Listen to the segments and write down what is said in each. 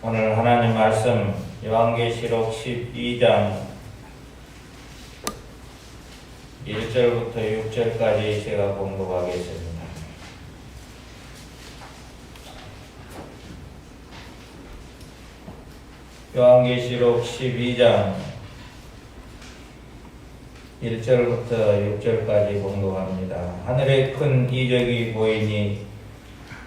오늘 하나님 말씀 요한계시록 12장 1절부터 6절까지 제가 공독하겠습니다. 요한계시록 12장 1절부터 6절까지 공독합니다. 하늘에 큰 이적이 보이니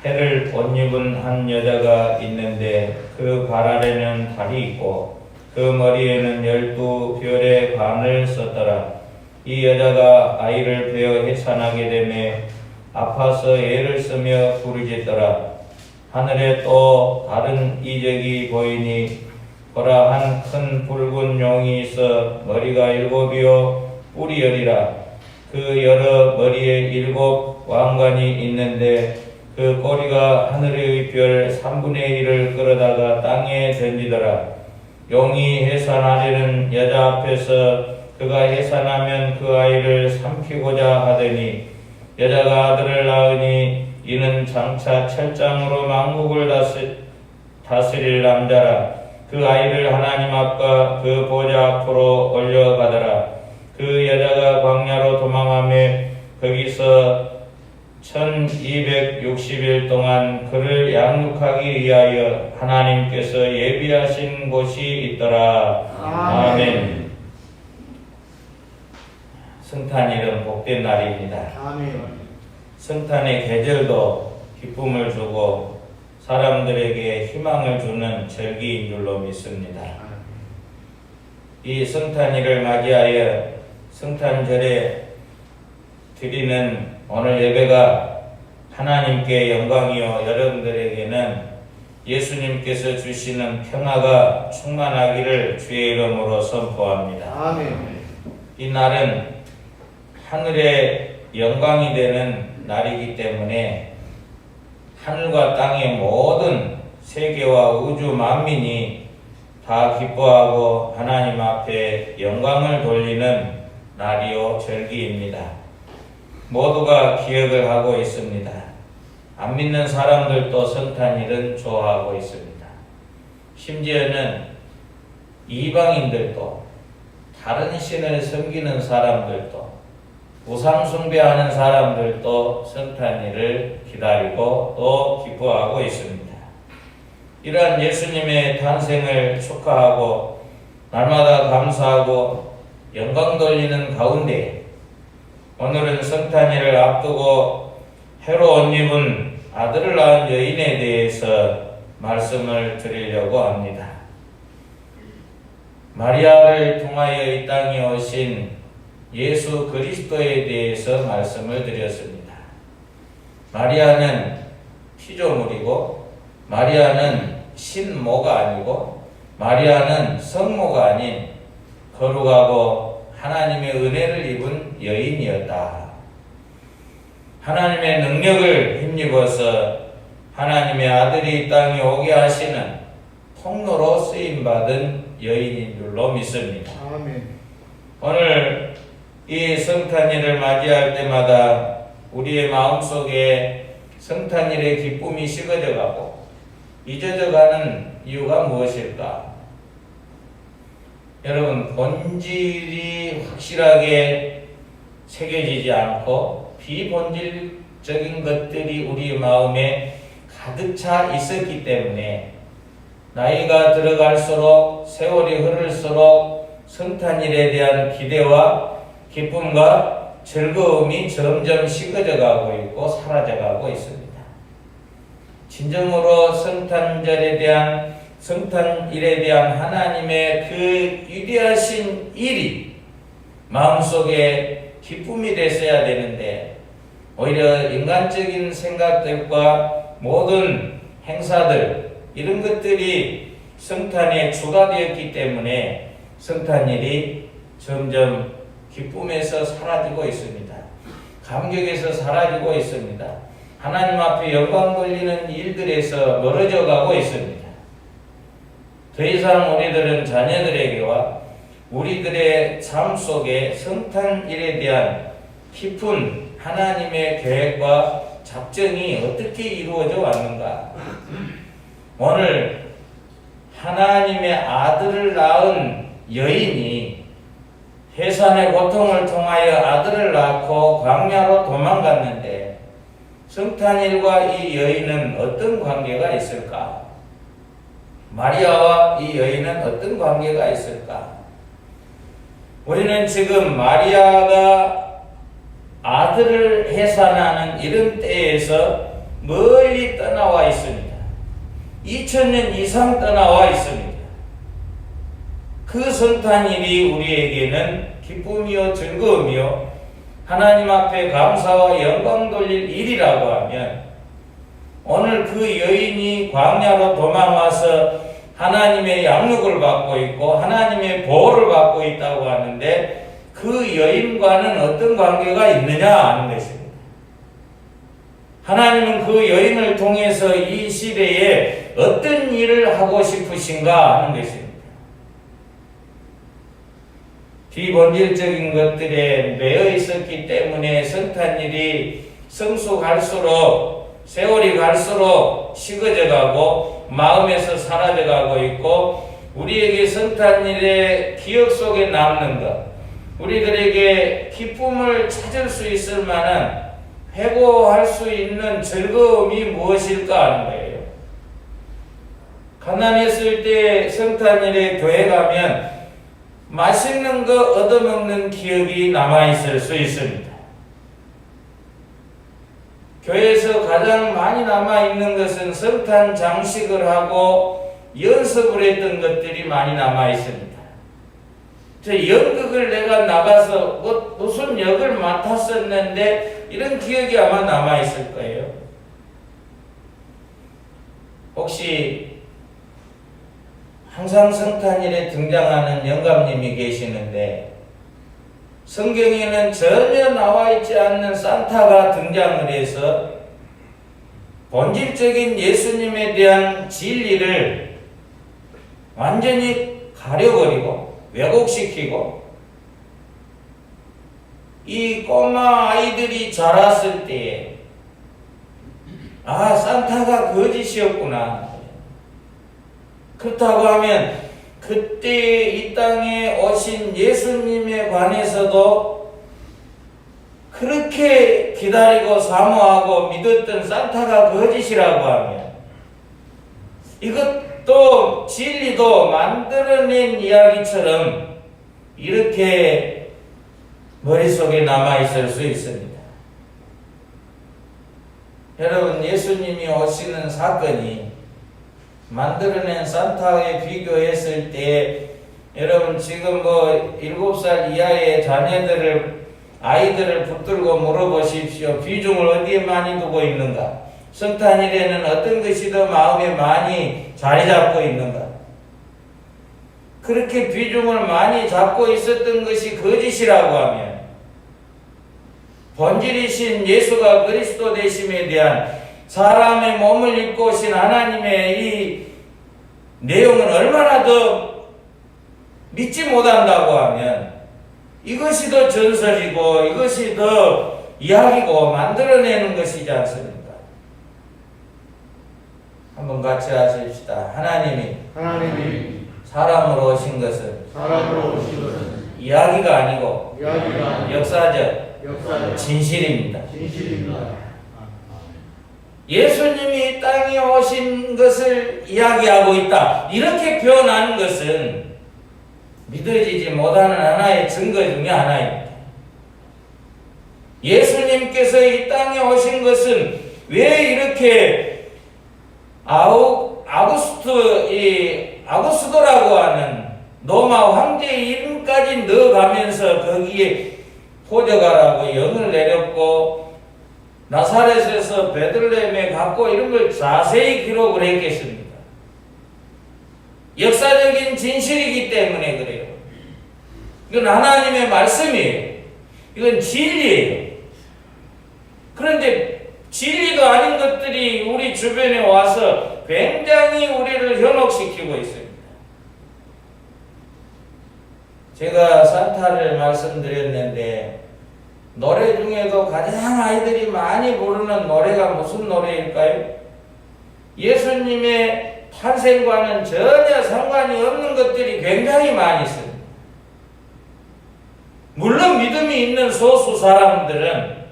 해를 옷 입은 한 여자가 있는데 그 발 아래는 달이 있고 그 머리에는 12별의 관을 썼더라. 이 여자가 아이를 베어 해산하게 되매 아파서 애를 쓰며 부르짖더라. 하늘에 또 다른 이적이 보이니 보라, 한 큰 붉은 용이 있어 머리가 7이요 뿔이 10이라. 그 여러 머리에 7 왕관이 있는데 그 꼬리가 하늘의 별 3분의 1을 끌어다가 땅에 던지더라. 용이 해산하려는 여자 앞에서 그가 해산하면 그 아이를 삼키고자 하더니 여자가 아들을 낳으니 이는 장차 철장으로 만국을 다스릴 남자라. 그 아이를 하나님 앞과 그 보좌 앞으로 올려가더라. 그 여자가 광야로 도망하며 거기서 1260일 동안 그를 양육하기 위하여 하나님께서 예비하신 곳이 있더라. 아멘. 성탄일은 복된 날입니다. 아멘. 성탄의 계절도 기쁨을 주고 사람들에게 희망을 주는 절기인 줄로 믿습니다. 이 성탄일을 맞이하여 성탄절에 드리는 오늘 예배가 하나님께 영광이요 여러분들에게는 예수님께서 주시는 평화가 충만하기를 주의 이름으로 선포합니다. 아멘. 이 날은 하늘의 영광이 되는 날이기 때문에 하늘과 땅의 모든 세계와 우주 만민이 다 기뻐하고 하나님 앞에 영광을 돌리는 날이요 절기입니다. 모두가 기억을 하고 있습니다. 안 믿는 사람들도 성탄일은 좋아하고 있습니다. 심지어는 이방인들도 다른 신을 섬기는 사람들도 우상 숭배하는 사람들도 성탄일을 기다리고 또 기뻐하고 있습니다. 이러한 예수님의 탄생을 축하하고 날마다 감사하고 영광 돌리는 가운데 오늘은 성탄일을 앞두고 해로 옷 입은 아들을 낳은 여인에 대해서 말씀을 드리려고 합니다. 마리아를 통하여 이 땅에 오신 예수 그리스도에 대해서 말씀을 드렸습니다. 마리아는 피조물이고 마리아는 신모가 아니고 마리아는 성모가 아닌 거룩하고 하나님의 은혜를 입은 여인이었다. 하나님의 능력을 힘입어서 하나님의 아들이 이 땅에 오게 하시는 통로로 쓰임받은 여인인 줄로 믿습니다. 아멘. 오늘 이 성탄일을 맞이할 때마다 우리의 마음속에 성탄일의 기쁨이 식어져 가고 잊어져 가는 이유가 무엇일까? 여러분, 본질이 확실하게 새겨지지 않고 비본질적인 것들이 우리 마음에 가득 차 있었기 때문에 나이가 들어갈수록 세월이 흐를수록 성탄일에 대한 기대와 기쁨과 즐거움이 점점 식어져 가고 있고 사라져 가고 있습니다. 진정으로 성탄일에 대한 하나님의 그 위대하신 일이 마음속에 기쁨이 됐어야 되는데 오히려 인간적인 생각들과 모든 행사들 이런 것들이 성탄의 주가 되었기 때문에 성탄일이 점점 기쁨에서 사라지고 있습니다. 감격에서 사라지고 있습니다. 하나님 앞에 영광 돌리는 일들에서 멀어져 가고 있습니다. 더 이상 우리들은 자녀들에게와 우리들의 삶 속에 성탄일에 대한 깊은 하나님의 계획과 작정이 어떻게 이루어져 왔는가? 오늘 하나님의 아들을 낳은 여인이 해산의 고통을 통하여 아들을 낳고 광야로 도망갔는데 성탄일과 이 여인은 어떤 관계가 있을까? 마리아와 이 여인은 어떤 관계가 있을까? 우리는 지금 마리아가 아들을 해산하는 이런 때에서 멀리 떠나와 있습니다. 2000년 이상 떠나와 있습니다. 그 성탄일이 우리에게는 기쁨이요 즐거움이요 하나님 앞에 감사와 영광 돌릴 일이라고 하면 오늘 그 여인이 광야로 도망와서 하나님의 양육을 받고 있고 하나님의 보호를 받고 있다고 하는데 그 여인과는 어떤 관계가 있느냐 하는 것입니다. 하나님은 그 여인을 통해서 이 시대에 어떤 일을 하고 싶으신가 하는 것입니다. 비본질적인 것들에 매여 있었기 때문에 성탄일이 성숙할수록 세월이 갈수록 식어져 가고 마음에서 사라져 가고 있고 우리에게 성탄일의 기억 속에 남는 것, 우리들에게 기쁨을 찾을 수 있을 만한 회고할 수 있는 즐거움이 무엇일까 하는 거예요. 가난했을 때 성탄일에 교회 가면 맛있는 거 얻어먹는 기억이 남아있을 수 있습니다. 교회에서 가장 많이 남아있는 것은 성탄 장식을 하고 연습을 했던 것들이 많이 남아있습니다. 저 연극을 내가 나가서 무슨 역을 맡았었는데 이런 기억이 아마 남아있을 거예요. 혹시 항상 성탄일에 등장하는 영감님이 계시는데 성경에는 전혀 나와 있지 않는 산타가 등장을 해서 본질적인 예수님에 대한 진리를 완전히 가려버리고 왜곡시키고 이 꼬마 아이들이 자랐을 때에 산타가 거짓이었구나. 그렇다고 하면 그때 이 땅에 오신 예수님에 관해서도 그렇게 기다리고 사모하고 믿었던 산타가 거짓이라고 하면 이것도 진리도 만들어낸 이야기처럼 이렇게 머릿속에 남아있을 수 있습니다. 여러분, 예수님이 오시는 사건이 만들어낸 산타에 비교했을 때 여러분 지금 7살 이하의 아이들을 붙들고 물어보십시오. 비중을 어디에 많이 두고 있는가? 성탄일에는 어떤 것이 더 마음에 많이 자리 잡고 있는가? 그렇게 비중을 많이 잡고 있었던 것이 거짓이라고 하면 본질이신 예수가 그리스도 되심에 대한 사람의 몸을 입고 오신 하나님의 이 내용은 얼마나 더 믿지 못한다고 하면 이것이 더 전설이고 이것이 더 이야기고 만들어내는 것이지 않습니까? 한번 같이 하십시다. 하나님이 사람으로 오신 것은 이야기가 아니고 역사적 진실입니다. 예수님이 이 땅에 오신 것을 이야기하고 있다. 이렇게 표현하는 것은 믿어지지 못하는 하나의 증거 중에 하나입니다. 예수님께서 이 땅에 오신 것은 왜 이렇게 아구스도라고 하는 로마 황제의 이름까지 넣어가면서 거기에 포저가라고 영을 내렸고 나사렛에서 베들레헴에 갔고 이런 걸 자세히 기록을 했겠습니다. 역사적인 진실이기 때문에 그래요. 이건 하나님의 말씀이에요. 이건 진리예요. 그런데 진리도 아닌 것들이 우리 주변에 와서 굉장히 우리를 현혹시키고 있습니다. 제가 산타를 말씀드렸는데 노래 중에도 가장 아이들이 많이 부르는 노래가 무슨 노래일까요? 예수님의 탄생과는 전혀 상관이 없는 것들이 굉장히 많이 있습니다. 물론 믿음이 있는 소수 사람들은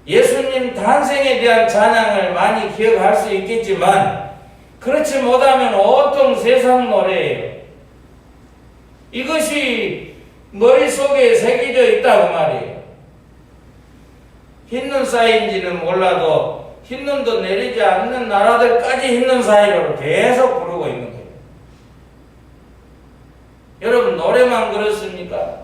예수님 탄생에 대한 찬양을 많이 기억할 수 있겠지만 그렇지 못하면 온통 세상 노래예요. 이것이 머릿속에 새겨져 있다고 말이에요. 흰눈 쌓인지는 몰라도 흰눈도 내리지 않는 나라들까지 흰눈 사이로 계속 부르고 있는 거예요. 여러분, 노래만 그렇습니까?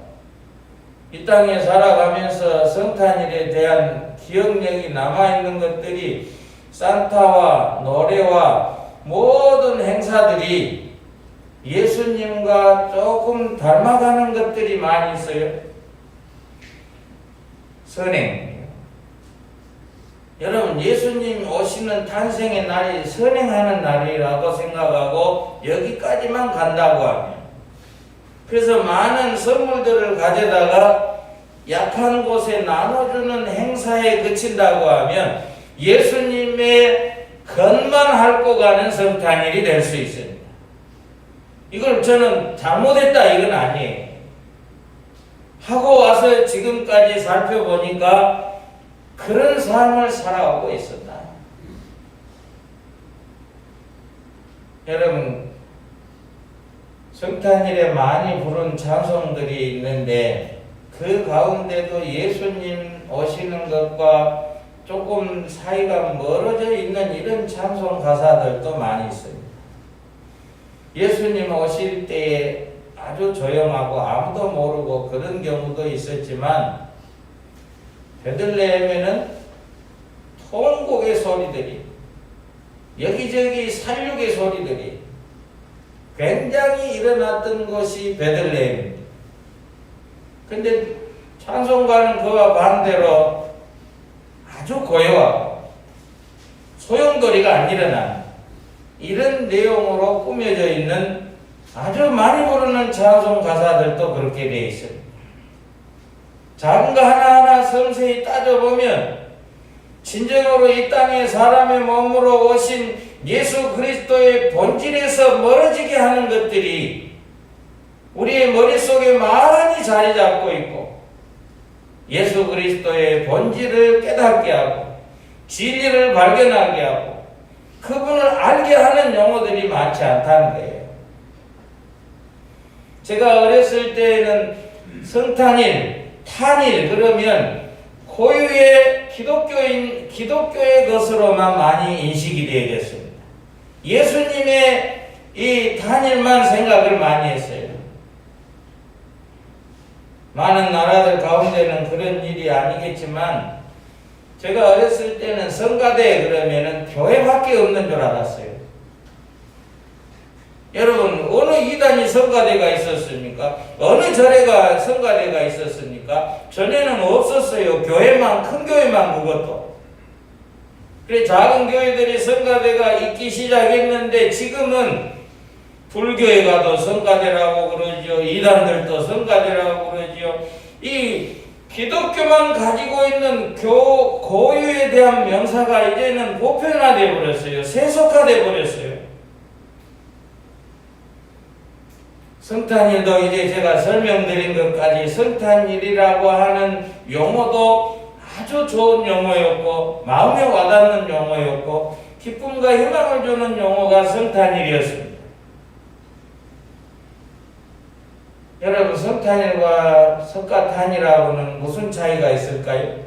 이 땅에 살아가면서 성탄일에 대한 기억력이 남아있는 것들이 산타와 노래와 모든 행사들이 예수님과 조금 닮아가는 것들이 많이 있어요. 선행. 여러분, 예수님 오시는 탄생의 날이 선행하는 날이라고 생각하고 여기까지만 간다고 하면, 그래서 많은 선물들을 가져다가 약한 곳에 나눠주는 행사에 그친다고 하면 예수님의 겉만 핥고 가는 성탄일이 될 수 있습니다. 이걸 저는 잘못했다 이건 아니에요. 하고 와서 지금까지 살펴보니까 그런 삶을 살아오고 있었다. 여러분, 성탄일에 많이 부른 찬송들이 있는데 그 가운데도 예수님 오시는 것과 조금 사이가 멀어져 있는 이런 찬송 가사들도 많이 있습니다. 예수님 오실 때에 아주 조용하고 아무도 모르고 그런 경우도 있었지만 베들레헴에는 통곡의 소리들이, 여기저기 살육의 소리들이 굉장히 일어났던 곳이 베들레헴입니다. 근데 찬송가는 그와 반대로 아주 고요하고 소용돌이가 안 일어나는 이런 내용으로 꾸며져 있는 아주 많이 부르는 찬송 가사들도 그렇게 되어 있습니다. 작은 거 하나하나 섬세히 따져보면 진정으로 이 땅에 사람의 몸으로 오신 예수 그리스도의 본질에서 멀어지게 하는 것들이 우리의 머릿속에 많이 자리 잡고 있고, 예수 그리스도의 본질을 깨닫게 하고 진리를 발견하게 하고 그분을 알게 하는 용어들이 많지 않다는 거예요. 제가 어렸을 때에는 성탄일, 탄일 그러면 고유의 기독교의 것으로만 많이 인식이 되어졌습니다. 예수님의 이 탄일만 생각을 많이 했어요. 많은 나라들 가운데는 그런 일이 아니겠지만 제가 어렸을 때는 성가대 그러면은 교회밖에 없는 줄 알았어요. 여러분, 어느 이단이 성가대가 있었습니까? 어느 절에가 성가대가 있었습니까? 전에는 없었어요. 교회만, 큰 교회만 그것도. 그래 작은 교회들이 성가대가 있기 시작했는데 지금은 불교에 가도 성가대라고 그러죠. 이단들도 성가대라고 그러죠. 이 기독교만 가지고 있는 고유에 대한 명사가 이제는 보편화되어 버렸어요. 세속화되어 버렸어요. 성탄일도 이제 제가 설명드린 것까지 성탄일이라고 하는 용어도 아주 좋은 용어였고 마음에 와닿는 용어였고 기쁨과 희망을 주는 용어가 성탄일이었습니다. 여러분, 성탄일과 석가탄일하고는 무슨 차이가 있을까요?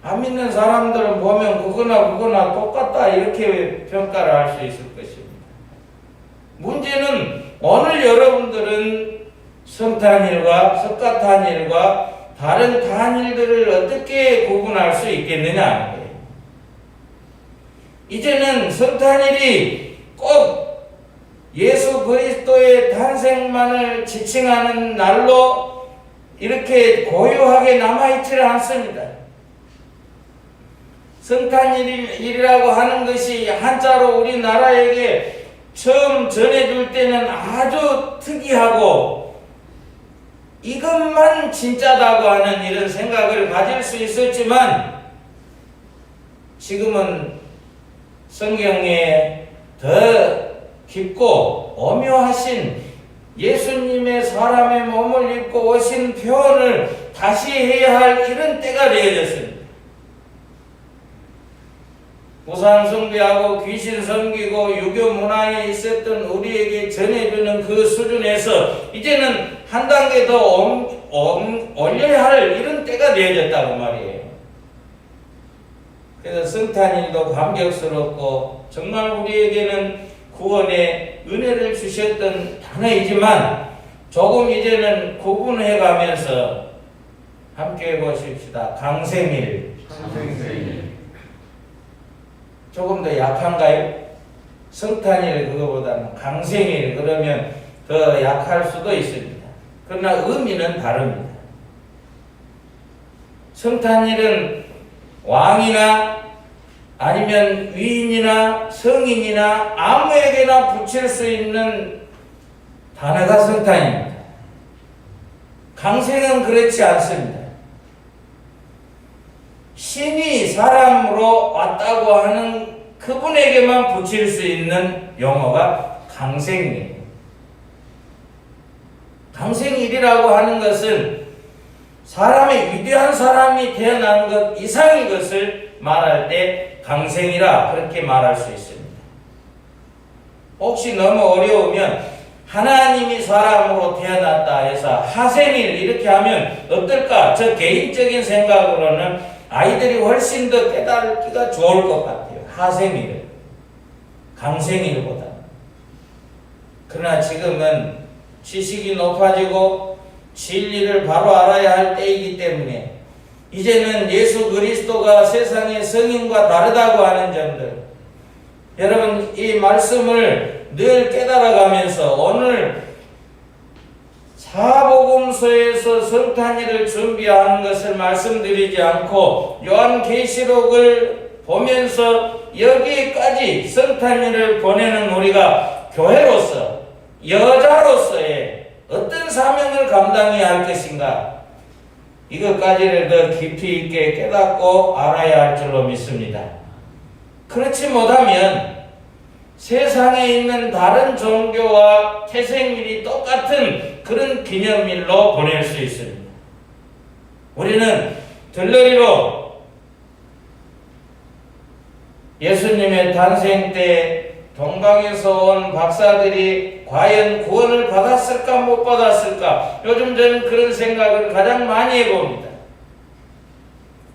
안 믿는 사람들은 보면 그거나 똑같다 이렇게 평가를 할 수 있을 것입니다. 문제는 오늘 여러분들은 성탄일과 석가탄일과 다른 탄일들을 어떻게 구분할 수 있겠느냐 하는 거예요. 이제는 성탄일이 꼭 예수 그리스도의 탄생만을 지칭하는 날로 이렇게 고요하게 남아있지를 않습니다. 성탄일이라고 하는 것이 한자로 우리나라에게 처음 전해줄 때는 아주 특이하고 이것만 진짜다고 하는 이런 생각을 가질 수 있었지만 지금은 성경에 더 깊고 오묘하신 예수님의 사람의 몸을 입고 오신 표현을 다시 해야 할 이런 때가 되어졌습니다. 우상 숭배하고 귀신 섬기고 유교 문화에 있었던 우리에게 전해주는 그 수준에서 이제는 한 단계 더 올려야 할 이런 때가 되어졌다고 말이에요. 그래서 성탄일도 감격스럽고 정말 우리에게는 구원의 은혜를 주셨던 단어이지만 조금 이제는 구분해 가면서 함께 해보십시다. 강생일. 조금 더 약한가요? 성탄일 그거보다는 강생일 그러면 더 약할 수도 있습니다. 그러나 의미는 다릅니다. 성탄일은 왕이나 아니면 위인이나 성인이나 아무에게나 붙일 수 있는 단어가 성탄입니다. 강생은 그렇지 않습니다. 신이 사람으로 왔다고 하는 그분에게만 붙일 수 있는 용어가 강생이에요. 강생일이라고 하는 것은 사람의 위대한 사람이 태어난 것 이상의 것을 말할 때 강생이라 그렇게 말할 수 있습니다. 혹시 너무 어려우면 하나님이 사람으로 태어났다 해서 하생일 이렇게 하면 어떨까? 저 개인적인 생각으로는 아이들이 훨씬 더 깨닫기가 좋을 것 같아요. 하생일, 강생일보다. 그러나 지금은 지식이 높아지고 진리를 바로 알아야 할 때이기 때문에 이제는 예수 그리스도가 세상의 성인과 다르다고 하는 점들, 여러분 이 말씀을 늘 깨달아가면서 오늘 사복음서에서 성탄일을 준비하는 것을 말씀드리지 않고 요한계시록을 보면서 여기까지 성탄일을 보내는 우리가 교회로서 여자로서의 어떤 사명을 감당해야 할 것인가, 이것까지를 더 깊이 있게 깨닫고 알아야 할 줄로 믿습니다. 그렇지 못하면 세상에 있는 다른 종교와 태생일이 똑같은 그런 기념일로 보낼 수 있습니다. 우리는 들러리로 예수님의 탄생 때 동방에서 온 박사들이 과연 구원을 받았을까 못 받았을까, 요즘 저는 그런 생각을 가장 많이 해봅니다.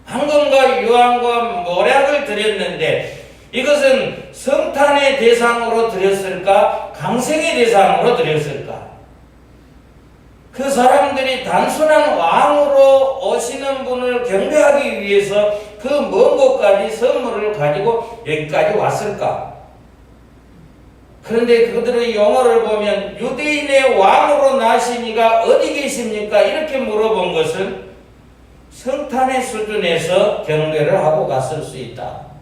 황금과 유황과 모략을 드렸는데 이것은 성탄의 대상으로 드렸을까 강생의 대상으로 드렸을까? 그 사람들이 단순한 왕으로 오시는 분을 경배하기 위해서 그 먼 곳까지 선물을 가지고 여기까지 왔을까? 그런데 그들의 용어를 보면 유대인의 왕으로 나시니가 어디 계십니까? 이렇게 물어본 것은 성탄의 수준에서 경배를 하고 갔을 수 있다.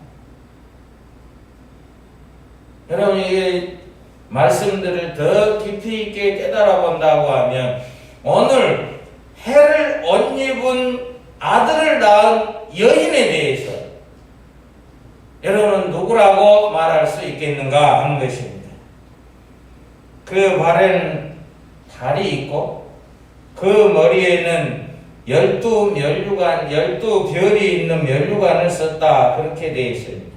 여러분, 이 말씀들을 더 깊이 있게 깨달아 본다고 하면 오늘 해를 옷 입은 아들을 낳은 여인에 대해서 여러분은 누구라고 말할 수 있겠는가 하는 것입니다. 그 발에는 달이 있고 그 머리에는 12별이 있는 면류관을 썼다, 그렇게 되어 있습니다.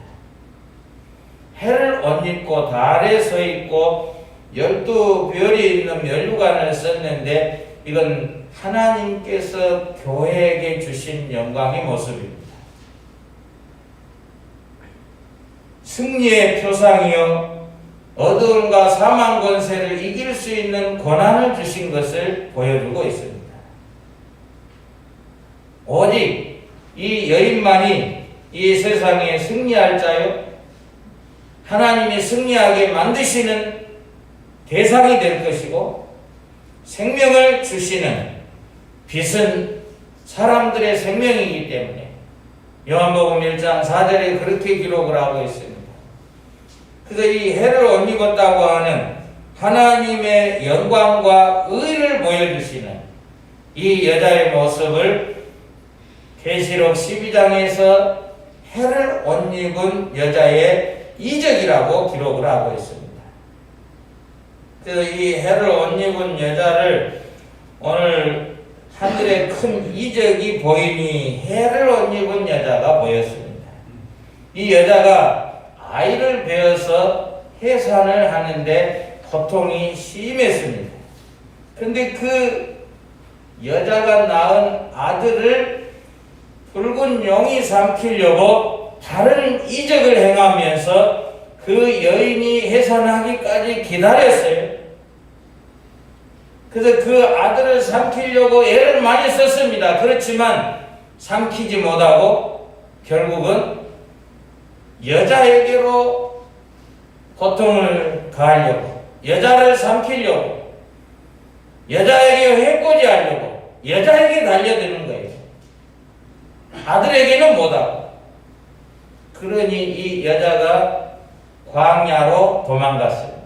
해를 옷 입고 달에 서 있고 12별이 있는 면류관을 썼는데 이건 하나님께서 교회에게 주신 영광의 모습입니다. 승리의 표상이요 어두움과 사망 권세를 이길 수 있는 권한을 주신 것을 보여주고 있습니다. 오직 이 여인만이 이 세상에 승리할 자요 하나님이 승리하게 만드시는 대상이 될 것이고, 생명을 주시는 빛은 사람들의 생명이기 때문에 요한복음 1장 4절에 그렇게 기록을 하고 있습니다. 그래서 이 해를 옷 입었다고 하는 하나님의 영광과 의를 보여주시는 이 여자의 모습을 계시록 12장에서 해를 옷 입은 여자의 이적이라고 기록을 하고 있습니다. 그래서 이 해를 옷 입은 여자를 오늘 하늘에 큰 이적이 보이니 해를 옷 입은 여자가 보였습니다. 이 여자가 아이를 베어서 해산을 하는데 고통이 심했습니다. 그런데 그 여자가 낳은 아들을 붉은 용이 삼키려고 다른 이적을 행하면서 그 여인이 해산하기까지 기다렸어요. 그래서 그 아들을 삼키려고 애를 많이 썼습니다. 그렇지만 삼키지 못하고 결국은 여자에게로 고통을 가하려고, 여자를 삼키려고, 여자에게 해코지하려고 여자에게 달려드는 거예요. 아들에게는 못하고. 그러니 이 여자가 광야로 도망갔습니다.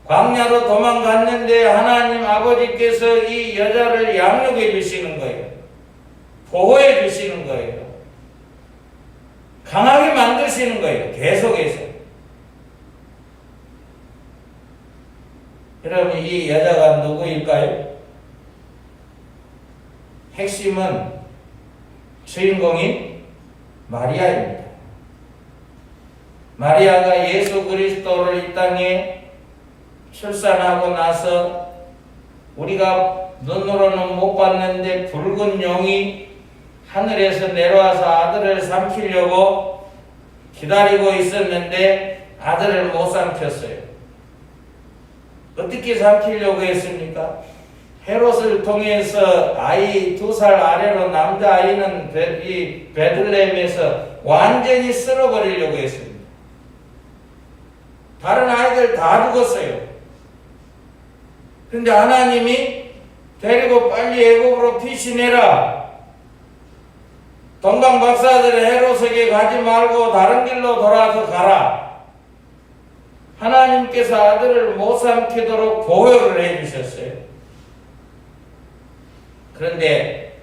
광야로 도망갔는데 하나님 아버지께서 이 여자를 양육해 주시는 거예요. 보호해 주시는 거예요. 강하게 만드시는 거예요. 계속해서. 여러분, 이 여자가 누구일까요? 핵심은 주인공인 마리아입니다. 마리아가 예수 그리스도를 이 땅에 출산하고 나서 우리가 눈으로는 못 봤는데 붉은 용이 하늘에서 내려와서 아들을 삼키려고 기다리고 있었는데 아들을 못 삼켰어요. 어떻게 삼키려고 했습니까? 헤롯을 통해서 아이 2살 아래로 남자아이는 이 베들레헴에서 완전히 쓸어버리려고 했습니다. 다른 아이들 다 죽었어요. 그런데 하나님이 데리고 빨리 애굽으로 피신해라. 동방박사들 헤롯에게 가지 말고 다른 길로 돌아서 가라. 하나님께서 아들을 못 삼키도록 보호를 해주셨어요. 그런데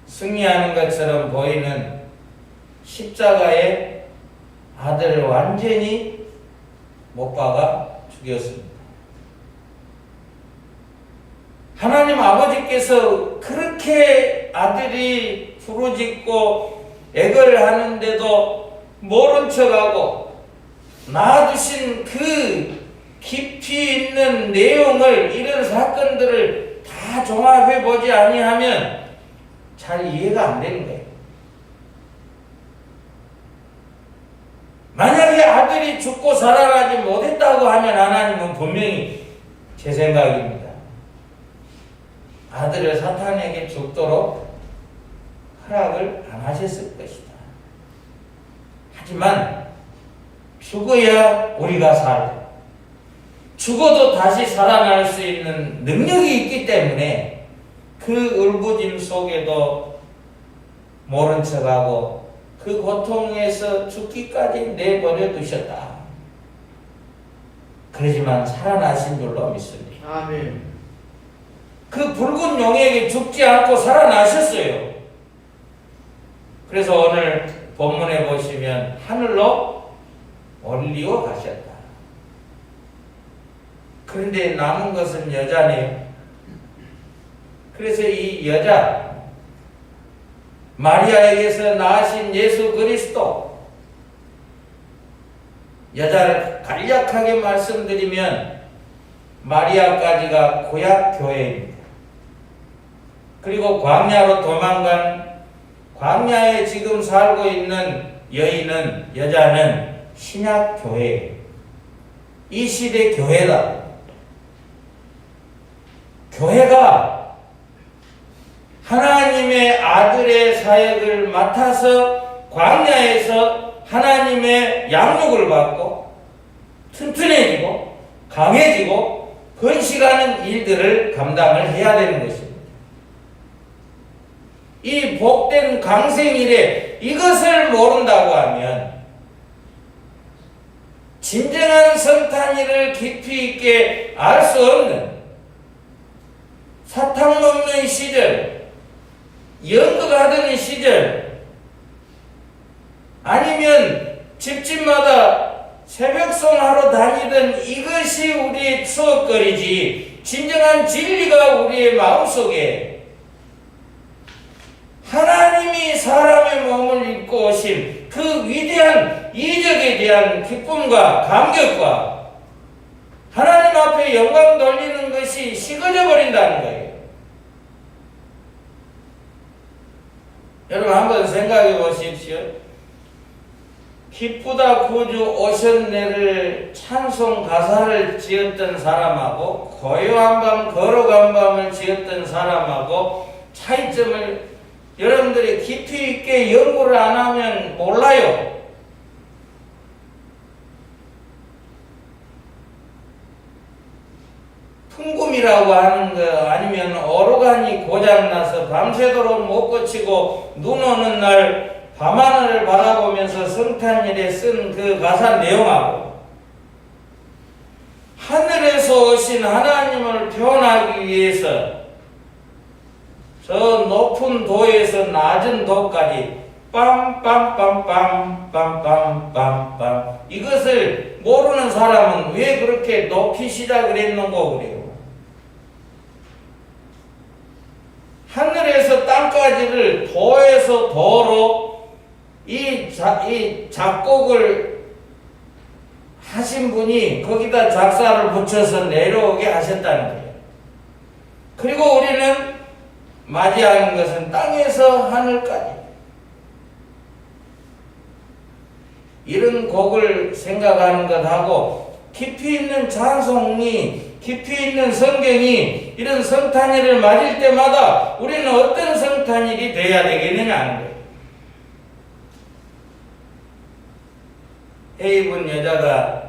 승리하는 것처럼 보이는 십자가에 아들을 완전히 못 박아 죽였습니다. 하나님 아버지께서 그렇게 아들이 부르짖고 애걸 하는데도 모른 척하고 낳아주신 그 깊이 있는 내용을, 이런 사건들을 다 종합해 보지 아니하면 잘 이해가 안 되는 거예요. 만약에 아들이 죽고 살아나지 못했다고 하면 하나님은 분명히, 제 생각입니다, 아들을 사탄에게 죽도록 허락을 안 하셨을 것이다. 하지만 죽어야 우리가 살고 죽어도 다시 살아날 수 있는 능력이 있기 때문에 그 울부짖음 속에도 모른 척하고 그 고통에서 죽기까지 내버려 두셨다. 그러지만 살아나신 줄로 믿습니다. 아멘. 그 붉은 용에게 죽지 않고 살아나셨어요. 그래서 오늘 본문에 보시면 하늘로 올리워 가셨다. 그런데 남은 것은 여자네요. 그래서 이 여자, 마리아에게서 낳으신 예수 그리스도, 여자를 간략하게 말씀드리면 마리아까지가 구약 교회입니다. 그리고 광야로 도망간, 광야에 지금 살고 있는 여인은, 여자는 신약 교회예요. 이 시대 교회다. 교회가 하나님의 아들의 사역을 맡아서 광야에서 하나님의 양육을 받고 튼튼해지고 강해지고 번식하는 일들을 감당을 해야 되는 것입니다. 이 복된 강생일에 이것을 모른다고 하면 진정한 성탄일을 깊이 있게 알 수 없는, 사탕 먹는 시절, 연극하던 시절, 아니면 집집마다 새벽송하러 다니던 이것이 우리의 추억거리지, 진정한 진리가 우리의 마음속에 하나님이 사람의 몸을 입고 오신 그 위대한 이적에 대한 기쁨과 감격과 하나님 앞에 영광 돌리는 것이 식어져 버린다는 거예요. 여러분 한번 생각해 보십시오. 기쁘다 구주 오셨네를 찬송 가사를 지었던 사람하고 고요한 밤 걸어간 밤을 지었던 사람하고 차이점을 여러분들이 깊이 있게 연구를 안 하면 몰라요. 풍금이라고 하는 거 아니면 오르간이 고장나서 밤새도록 못 고치고 눈 오는 날 밤하늘을 바라보면서 성탄일에 쓴 그 가사 내용하고 하늘에서 오신 하나님을 표현하기 위해서 저 높은 도에서 낮은 도까지 빰빰빰빰빰빰빰 이것을 모르는 사람은 왜 그렇게 높이 시작을 했는고 그래요. 하늘에서 땅까지를 도에서 도로 이 작곡을 하신 분이 거기다 작사를 붙여서 내려오게 하셨다는 거예요. 그리고 우리는 맞이하는 것은 땅에서 하늘까지 이런 곡을 생각하는 것하고 깊이 있는 찬송이 깊이 있는 성경이 이런 성탄일을 맞을 때마다 우리는 어떤 성탄일이 돼야 되겠느냐 하는 거예요. 해 입은 여자가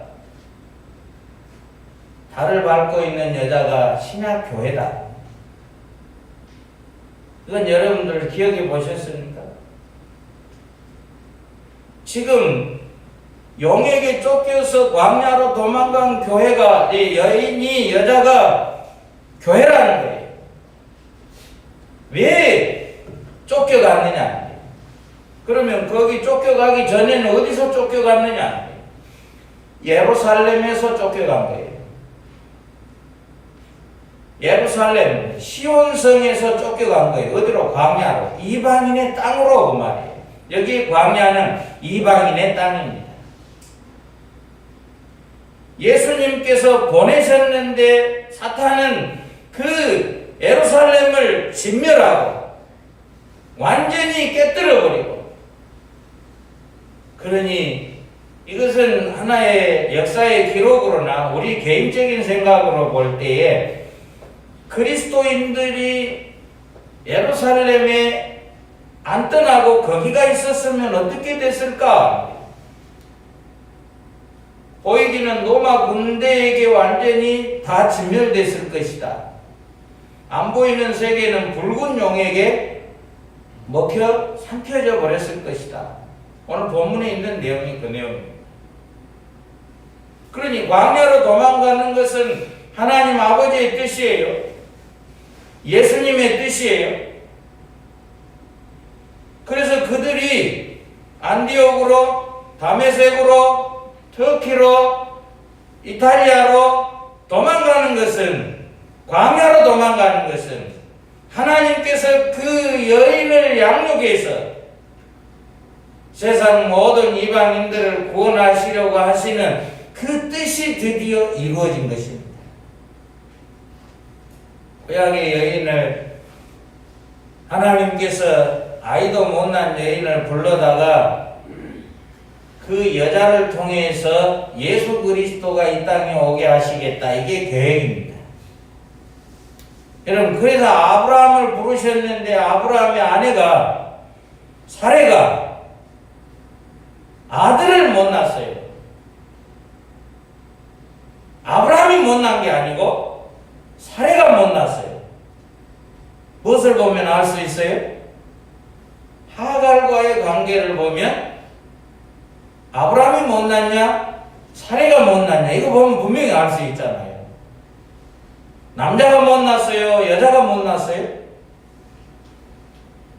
달을 밟고 있는 여자가 신약교회다. 이건 여러분들 기억해 보셨습니까? 지금 용에게 쫓겨서 광야로 도망간 교회가 여인이 여자가 교회라는 거예요. 왜 쫓겨갔느냐? 그러면 거기 쫓겨가기 전에는 어디서 쫓겨갔느냐? 예루살렘에서 쫓겨간 거예요. 예루살렘 시온성에서 쫓겨간 거예요. 어디로? 광야로. 이방인의 땅으로 그 말이에요. 여기 광야는 이방인의 땅입니다. 예수님께서 보내셨는데 사탄은 그 예루살렘을 진멸하고 완전히 깨뜨려버리고, 그러니 이것은 하나의 역사의 기록으로나 우리 개인적인 생각으로 볼 때에 그리스도인들이 예루살렘에 안 떠나고 거기가 있었으면 어떻게 됐을까? 보이기는 로마 군대에게 완전히 다 진멸됐을 것이다. 안 보이는 세계는 붉은 용에게 먹혀 삼켜져 버렸을 것이다. 오늘 본문에 있는 내용이 그 내용입니다. 그러니 광야로 도망가는 것은 하나님 아버지의 뜻이에요. 예수님의 뜻이에요. 그래서 그들이 안디옥으로, 다메섹으로, 터키로, 이탈리아로 도망가는 것은, 광야로 도망가는 것은 하나님께서 그 여인을 양육해서 세상 모든 이방인들을 구원하시려고 하시는 그 뜻이 드디어 이루어진 것입니다. 고향의 여인을 하나님께서 아이도 못난 여인을 불러다가 그 여자를 통해서 예수 그리스도가 이 땅에 오게 하시겠다. 이게 계획입니다. 여러분, 그래서 아브라함을 부르셨는데 아브라함의 아내가 사레가 아들을 못 낳았어요. 아브라함이 못 낳은 게 아니고 사레가 못 낳았어요. 무엇을 보면 알 수 있어요? 하갈과의 관계를 보면 아브라함이 못 낳냐? 사레가 못 낳냐? 이거 보면 분명히 알 수 있잖아요. 남자가 못 낳았어요? 여자가 못 낳았어요?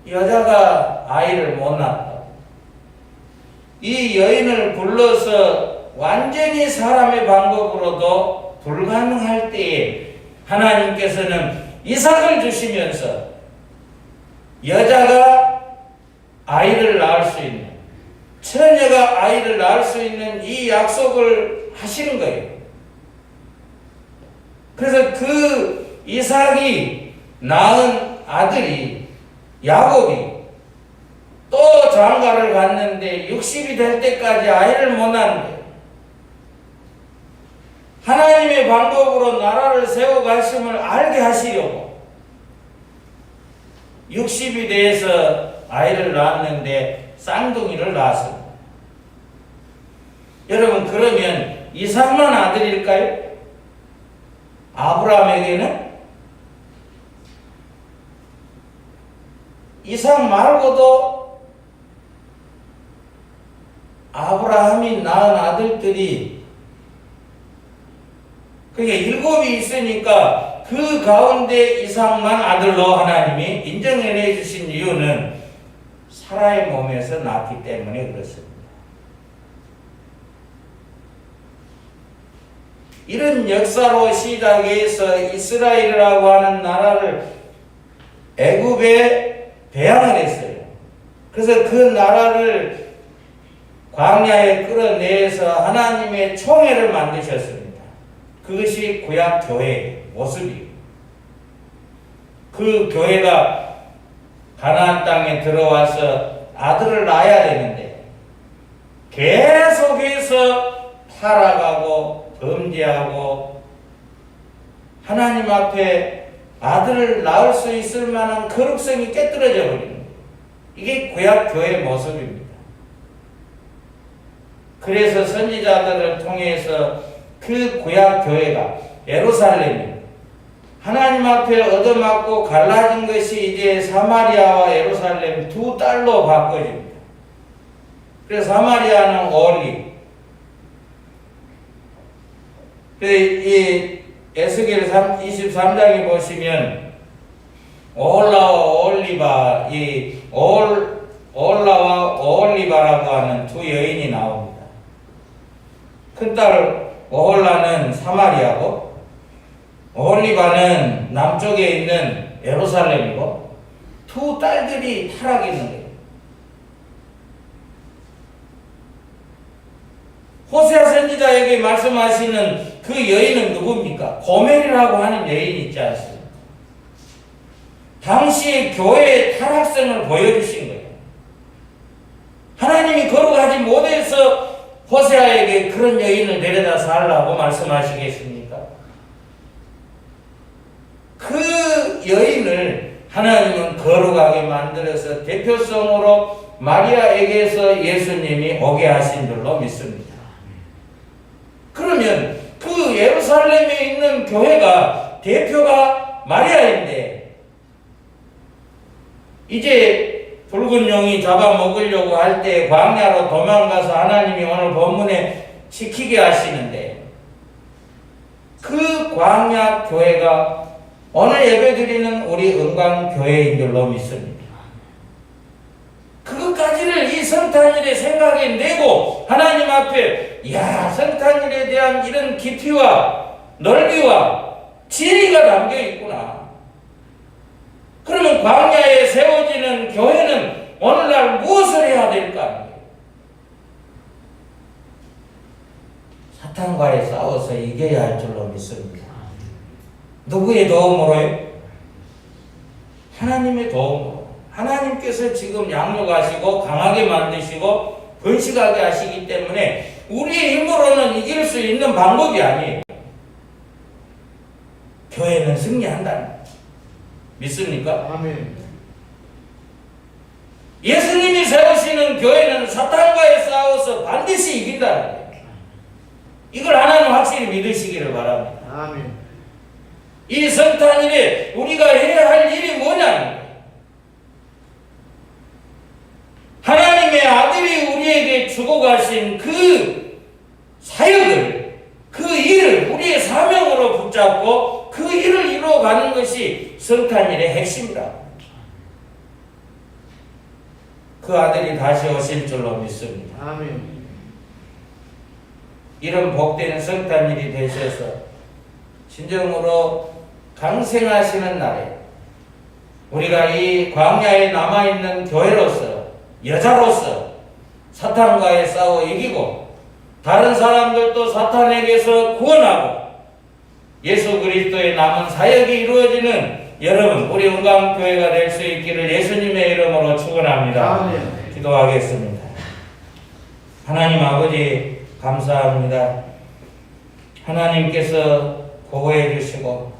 여자가 아이를 못 낳았다. 이 여인을 불러서 완전히 사람의 방법으로도 불가능할 때에 하나님께서는 이삭을 주시면서 여자가 아이를 낳을 수 있는, 처녀가 아이를 낳을 수 있는 이 약속을 하시는 거예요. 그래서 그 이삭이 낳은 아들이 야곱이 또 장가를 갔는데 60이 될 때까지 아이를 못 낳는 거예요. 하나님의 방법으로 나라를 세워가심을 알게 하시려고 60이 돼서 아이를 낳았는데 쌍둥이를 낳았습니다. 여러분, 그러면 이삭만 아들일까요? 아브라함에게는 이삭 말고도 아브라함이 낳은 아들들이, 그러니까 7이 있으니까 그 가운데 이삭만 아들로 하나님이 인정해 주신 이유는 사라의 몸에서 낳기 때문에 그렇습니다. 이런 역사로 시작해서 이스라엘이라고 하는 나라를 애굽에 배양을 했어요. 그래서 그 나라를 광야에 끌어내서 하나님의 총회를 만드셨습니다. 그것이 구약 교회의 모습이에요. 그 교회가 가나안 땅에 들어와서 아들을 낳아야 되는데 계속해서 타락하고 범죄하고 하나님 앞에 아들을 낳을 수 있을 만한 거룩성이 깨뜨려져 버리는 거예요. 이게 구약 교회의 모습입니다. 그래서 선지자들을 통해서 그 구약 교회가 예루살렘이 하나님 앞에 얻어맞고 갈라진 것이 이제 사마리아와 예루살렘 두 딸로 바꿔집니다. 그래서 사마리아는 올리, 이 에스겔 23장에 보시면 올라와 올리바, 이 올라와 올리바라고 하는 두 여인이 나옵니다. 큰딸 오홀라는 사마리아고 올리바는 남쪽에 있는 예루살렘이고 두 딸들이 타락했는 거예요. 호세아 선지자에게 말씀하시는 그 여인은 누굽니까? 고멜이라고 하는 여인이 있지 않습니까? 당시의 교회의 타락성을 보여주신 거예요. 하나님이 거룩하지 못해서 호세아에게 그런 여인을 데려다 살라고 말씀하시겠습니까? 그 여인을 하나님은 거룩하게 만들어서 대표성으로 마리아에게서 예수님이 오게 하신 줄로 믿습니다. 그러면 그 예루살렘에 있는 교회가 대표가 마리아인데 이제 붉은 용이 잡아먹으려고 할 때 광야로 도망가서 하나님이 오늘 본문에 지키게 하시는데 그 광야 교회가 오늘 예배드리는 우리 은광교회인 줄로 믿습니다. 그것까지를 이 성탄일의 생각에 내고 하나님 앞에 성탄일에 대한 이런 깊이와 넓이와 진리가 담겨 있구나. 그러면 광야에 세워지는 교회는 오늘날 무엇을 해야 될까? 사탄과의 싸워서 이겨야 할 줄로 믿습니다. 누구의 도움으로요? 하나님의 도움으로. 하나님께서 지금 양육하시고 강하게 만드시고 번식하게 하시기 때문에 우리의 힘으로는 이길 수 있는 방법이 아니에요. 교회는 승리한다. 믿습니까? 아멘. 예수님이 세우시는 교회는 사탄과의 싸워서 반드시 이긴다는 거예요. 이걸 하나님 확실히 믿으시기를 바랍니다. 아멘. 이 성탄일에 우리가 해야 할 일이 뭐냐? 하나님의 아들이 우리에게 주고 가신 그 사역을, 그 일을 우리의 사명으로 붙잡고 그 일을 이루어가는 것이 성탄일의 핵심이다. 그 아들이 다시 오실 줄로 믿습니다. 아멘. 이런 복된 성탄일이 되셔서 진정으로 강생하시는 날에 우리가 이 광야에 남아있는 교회로서, 여자로서 사탄과의 싸워 이기고 다른 사람들도 사탄에게서 구원하고 예수 그리스도의 남은 사역이 이루어지는 여러분, 우리 은광교회가 될 수 있기를 예수님의 이름으로 축원합니다. 아멘. 기도하겠습니다. 하나님 아버지 감사합니다. 하나님께서 보호해 주시고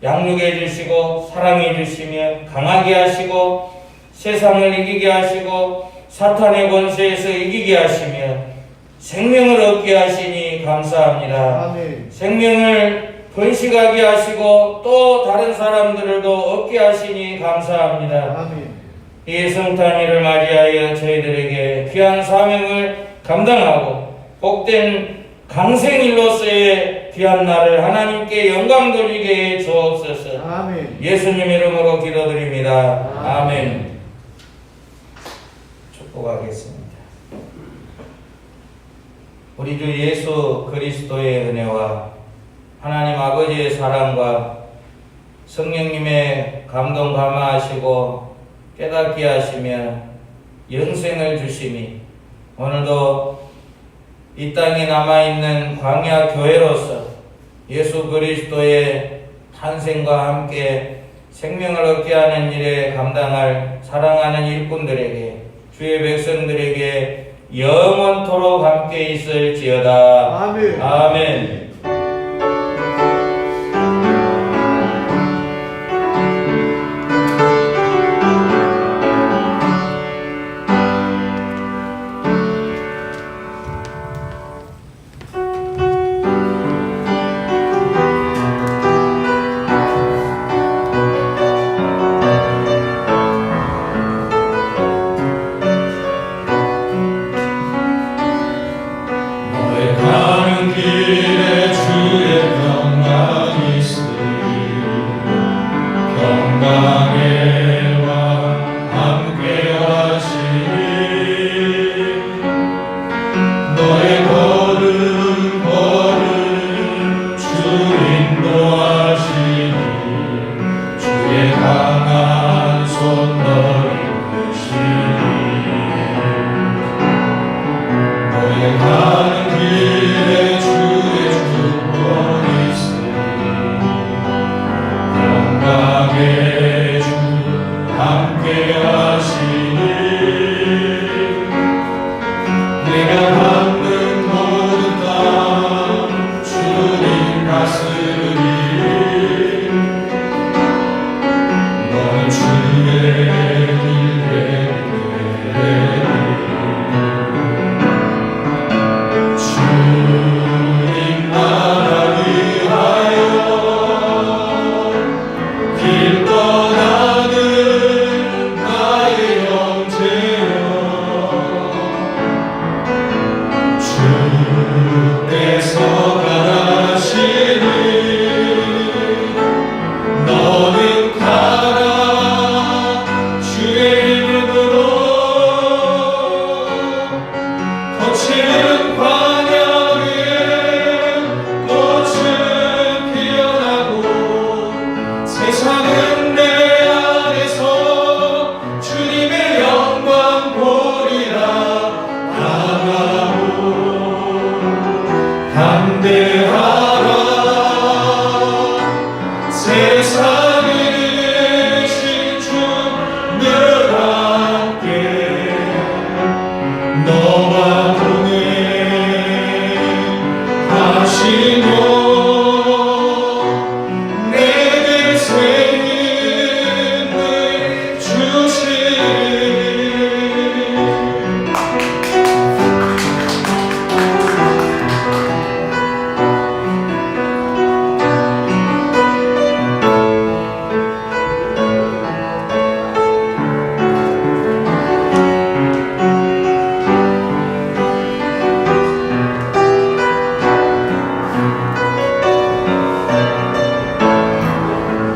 양육해 주시고 사랑해 주시며 강하게 하시고 세상을 이기게 하시고 사탄의 권세에서 이기게 하시며 생명을 얻게 하시니 감사합니다. 아멘. 생명을 번식하게 하시고 또 다른 사람들도 얻게 하시니 감사합니다. 아멘. 이 성탄일을 맞이하여 저희들에게 귀한 사명을 감당하고 복된 강생일로서의 귀한 날을 하나님께 영광 돌리게 해 주옵소서. 아멘. 예수님 이름으로 기도드립니다. 아멘. 축복하겠습니다. 우리 주 예수 그리스도의 은혜와 하나님 아버지의 사랑과 성령님의 감동 감화하시고 깨닫게 하시며 영생을 주심이 오늘도 이 땅에 남아있는 광야 교회로서 예수 그리스도의 탄생과 함께 생명을 얻게 하는 일에 감당할 사랑하는 일꾼들에게 주의 백성들에게 영원토록 함께 있을지어다. 아멘. 아멘. 너